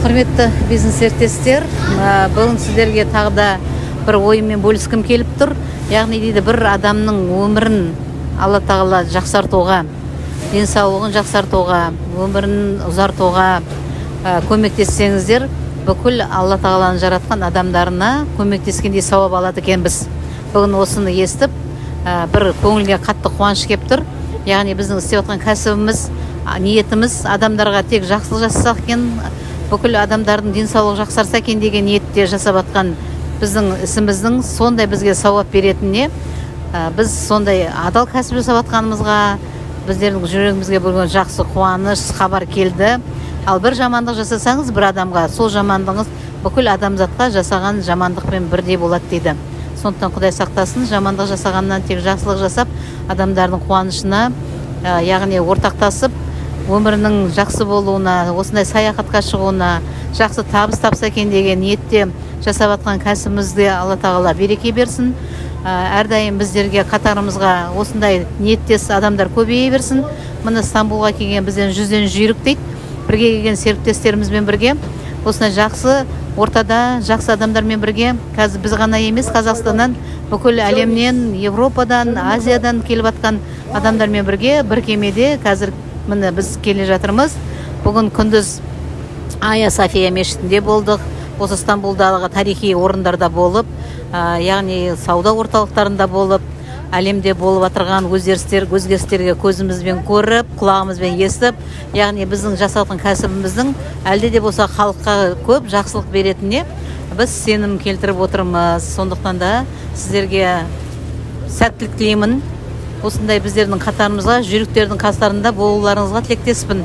Құрметті бизнес серіктестер, бүгін сіздерге тағы да бір ойыммен бөліскім келіп тұр. Яғни дейді, бір адамның өмірін Алла тағала жақсартуға, денсаулығын жақсартуға, өмірін ұзартуға көмектессеңіздер, бүкіл Алла тағаланың жаратқан адамдарына көмектескендей сауап алады екенбіз. Бүгін осыны естіп, бір көңілге қатты қуаныш келіп тұр. Яғни біздің істеп жатқан кәсібіміз, ниетіміз адамдарға тек жақсылық жасасақ екен, бүкіл адамдардың денсаулығы жақсарса екен деген ниетте жасап жатқан біздің ісіміздің сондай бізге сауап беретініне, біз сондай адал кәсіп жасап жатқанымызға біздердің жүрегімізге бөлген жақсы қуаныш хабар келді. Ал бір жамандық жасасаңыз бір адамға, сол жамандығыңыз бүкіл адамзатқа жасаған жамандықпен бірдей болады дейді. Сондықтан Құдай сақтасын, жамандық жасағаннан тек жақсылық жасап, адамдардың қуанышына, яғни ортақтасып, өмірінің жақсы болуына, осындай саяхатқа шығуына, жақсы табыс тапса екен деген ниетте жасап жатқан кәсібімізде Алла тағала береке берсін. Әрдайым біздерге қатарымызға осындай ниеттес адамдар көбейе берсін. Мына Стамбулға келген бізден 100-ден жүйрік дейді. Бірге келген серіктестерімізбен бірге осындай жақсы ортада жақсы адамдармен бірге, қазір біз ғана емес, Қазақстаннан, бүкіл әлемнен, Европадан, Азиядан келіп жатқан адамдармен бірге бір кемеде қазір міне біз келе жатырмыз. Бүгін күндіз Айя София мешітінде болдық. Осы Стамбулдағы тарихи орындарда болып, яғни сауда орталықтарында болып, әлемде болып отырған өзгерістерге көзімізбен көріп, құлағымызбен естіп, яғни біздің жасалған кәсібіміздің әлде де болса халыққа көп жақсылық беретініне біз сенім келтіріп отырмыз. Сондықтан да сіздерге сәттілік тілеймін. Осындай біздердің қатарымызға, жүйріктердің қатарында болуларыңызға тілектеспін.